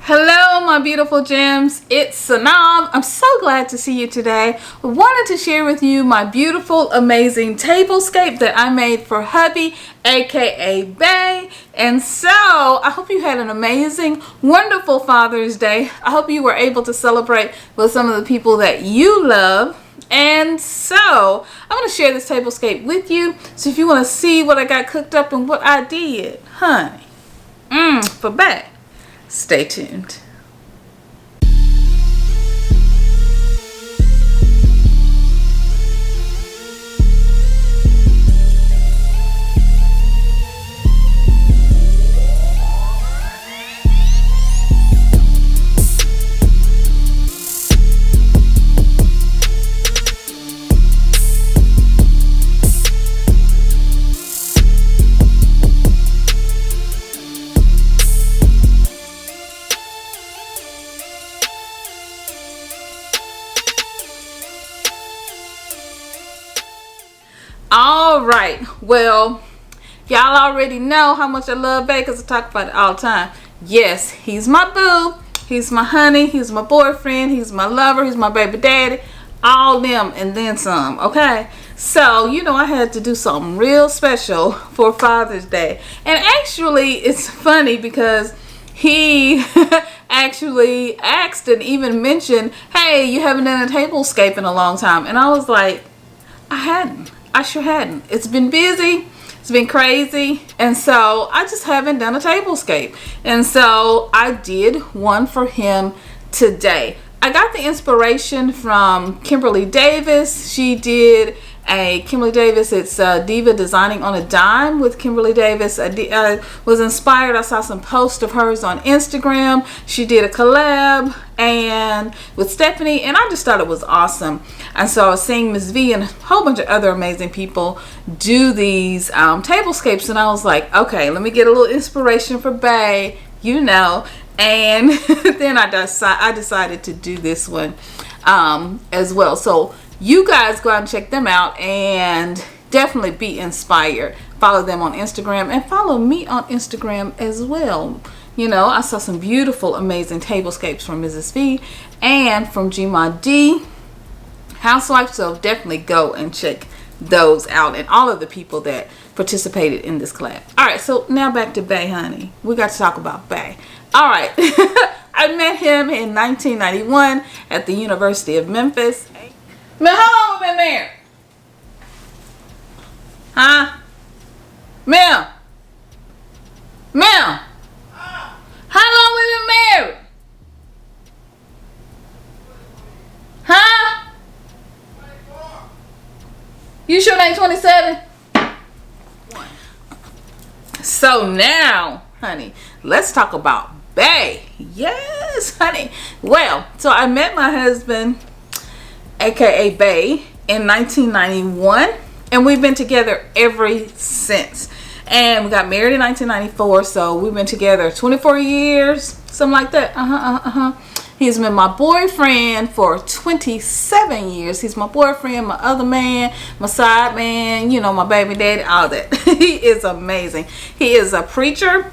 Hello my beautiful gems, it's Synolve. I'm so glad to see you today. I wanted to share with you my beautiful, amazing tablescape that I made for hubby, aka BAE. And so, I hope you had an amazing, wonderful Father's Day. I hope you were able to celebrate with some of the people that you love. And so, I'm going to share this tablescape with you. So if you want to see what I got cooked up and what I did, honey, for BAE. Stay tuned. All right, well, y'all already know how much I love BAE because I talk about it all the time. Yes, he's my boo, he's my honey, he's my boyfriend, he's my lover, he's my baby daddy, all them and then some, okay? So, you know, I had to do something real special for Father's Day. And actually, it's funny because he actually asked and even mentioned, hey, you haven't done a tablescape in a long time. And I was like, I sure hadn't. It's been busy. It's been crazy. And so I just haven't done a tablescape. And so I did one for him today. I got the inspiration from Kimberly Davis. She did a Kimberly Davis, it's Diva Designing on a Dime with Kimberly Davis. I was inspired. I saw some posts of hers on Instagram. She did a collab and with Stephanie, and I just thought it was awesome. And so I was seeing Miss V and a whole bunch of other amazing people do these tablescapes, and I was like, okay, let me get a little inspiration for BAE, you know. And then I decided to do this one as well. So you guys go out and check them out and definitely be inspired. Follow them on Instagram and follow me on Instagram as well. You know, I saw some beautiful, amazing tablescapes from Mrs. V and from Gma D Housewife. So definitely go and check those out and all of the people that participated in this collab. All right, so now back to BAE, honey. We got to talk about BAE. All right. I met him in 1991 at the University of Memphis. Man, how long we been married? Huh? Mel? Mel? How long we been married? Huh? You sure it ain't 27? So now, honey, let's talk about BAE. Yes, honey. Well, so I met my husband, aka BAE, in 1991, and we've been together ever since. And we got married in 1994, so we've been together 24 years, something like that. He's been my boyfriend for 27 years. He's my boyfriend, my other man, my side man, you know, my baby daddy, all that. He is amazing. He is a preacher.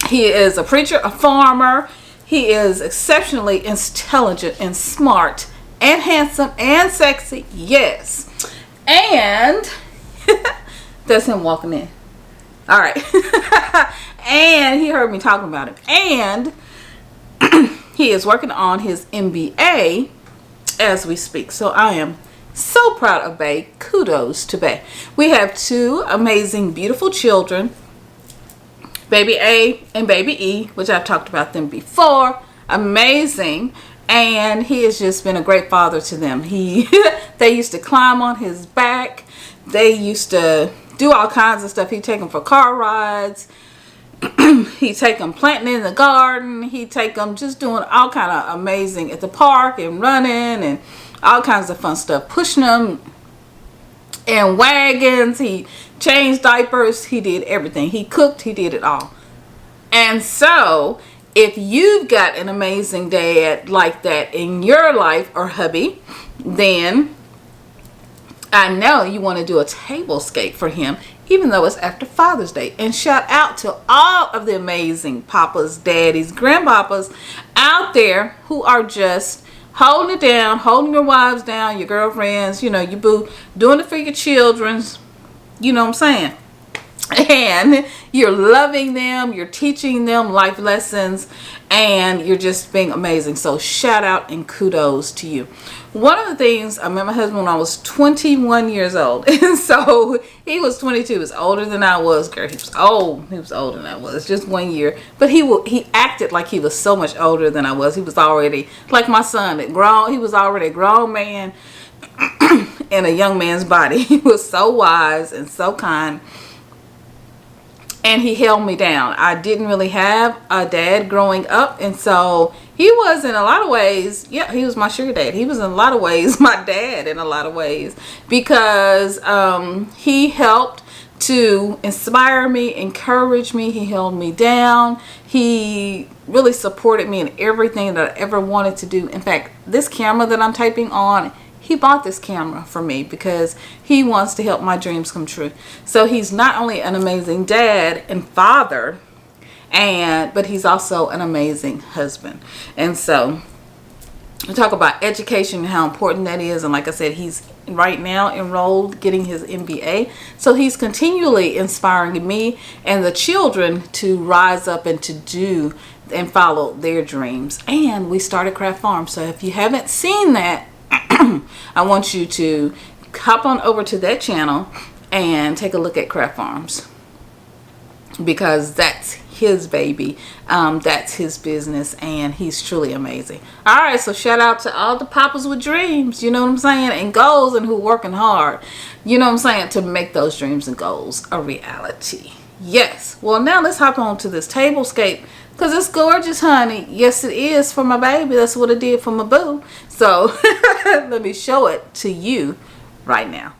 A farmer. He is exceptionally intelligent and smart and handsome and sexy. Yes. And that's him walking in. All right. And he heard me talking about him. And he is working on his MBA as we speak. So I am so proud of BAE. Kudos to BAE. We have two amazing, beautiful children, Baby A and Baby E, which I've talked about them before. Amazing. And he has just been a great father to them. They used to climb on his back. They used to do all kinds of stuff. He'd take them for car rides. He'd take them planting in the garden. He'd take them just doing all kind of amazing at the park and running and all kinds of fun stuff. Pushing them in wagons. He changed diapers. He did everything. He cooked. He did it all. And so if you've got an amazing dad like that in your life or hubby, then I know you want to do a tablescape for him even though it's after Father's Day. And shout out to all of the amazing papas, daddies, grandpapas out there who are just holding it down, holding your wives down, your girlfriends, you know, you boo, doing it for your children's, you know what I'm saying? And you're loving them, you're teaching them life lessons, and you're just being amazing. So shout out and kudos to you. One of the things, I met my husband when I was 21 years old, and so he was 22. He was older than I was, girl. He was old. He was older than I was, just 1 year. But he acted like he was so much older than I was. He was already, like my son, grown. He was already a grown man in a young man's body. He was so wise and so kind. And he held me down. I didn't really have a dad growing up. And so he was in a lot of ways, yeah, he was my sugar dad. He was in a lot of ways my dad in a lot of ways. Because he helped to inspire me, encourage me. He held me down. He really supported me in everything that I ever wanted to do. In fact, this camera that I'm typing on, he bought this camera for me because he wants to help my dreams come true. So he's not only an amazing dad and father, but he's also an amazing husband. And so we talk about education and how important that is. And like I said, he's right now enrolled getting his MBA. So he's continually inspiring me and the children to rise up and to do and follow their dreams. And we started Craft Farm. So if you haven't seen that, I want you to hop on over to that channel and take a look at Craft Farms, because that's his baby, that's his business, and he's truly amazing. All right, so shout out to all the papas with dreams, you know what I'm saying, and goals, and who working hard, you know what I'm saying, to make those dreams and goals a reality. Yes. Well, now let's hop on to this tablescape, because it's gorgeous, honey. Yes, it is for my baby. That's what it did for my boo. So let me show it to you right now.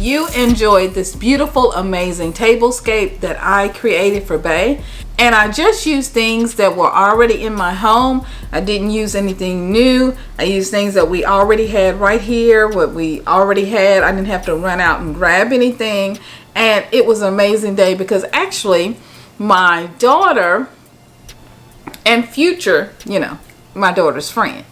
you enjoyed this beautiful, amazing tablescape that I created for BAE. And I just used things that were already in my home. I didn't use anything new. I used things that we already had right here, what we already had. I didn't have to run out and grab anything. And it was an amazing day because actually my daughter and future, you know, my daughter's friend,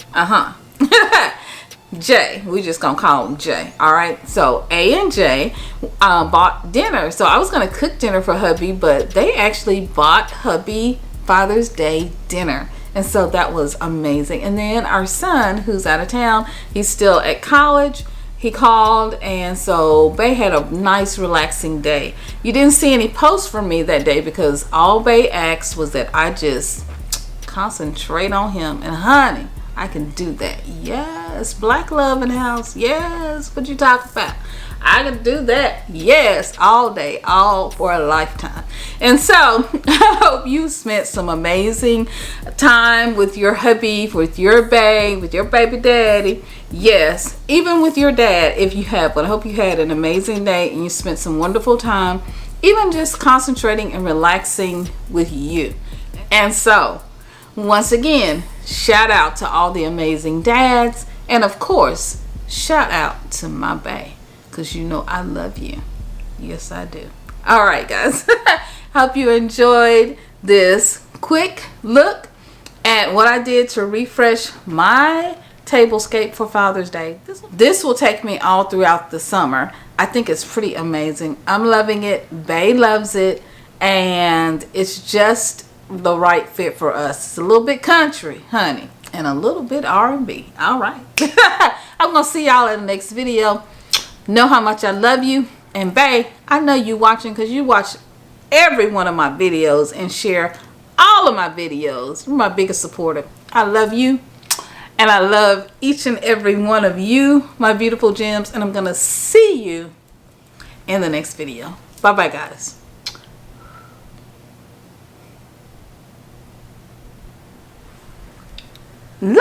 Jay, we just gonna call him Jay. All right, so A and J bought dinner. So I was gonna cook dinner for hubby, but they actually bought hubby Father's Day dinner, and so that was amazing. And then our son, who's out of town, he's still at college, he called, and so BAE had a nice relaxing day. You didn't see any posts from me that day because all BAE asked was that I just concentrate on him. And honey, I can do that. Yes, black love in the house. Yes, what you talking about? I can do that. Yes, all day, all for a lifetime. And so I hope you spent some amazing time with your hubby, with your babe, with your baby daddy. Yes, even with your dad if you have. But I hope you had an amazing day and you spent some wonderful time, even just concentrating and relaxing with you. And so once again, shout out to all the amazing dads, and of course shout out to my bae, because you know I love you. Yes, I do. All right, guys. Hope you enjoyed this quick look at what I did to refresh my tablescape for Father's Day. This will take me all throughout the summer. I think it's pretty amazing. I'm loving it. BAE loves it, and it's just the right fit for us. It's a little bit country, honey, and a little bit R&B. All right. I'm gonna see y'all in the next video. Know how much I love you, and BAE, I know you watching because you watch every one of my videos and share all of my videos. You're my biggest supporter. I love you, and I love each and every one of you, my beautiful gems, and I'm gonna see you in the next video. Bye bye, guys. La!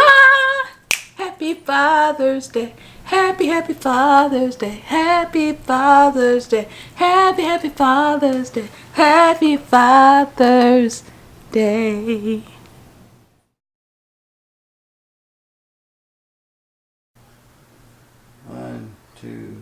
Happy Father's Day. Happy Father's Day. Happy Father's Day. Happy Father's Day. Happy Father's Day. 1, 2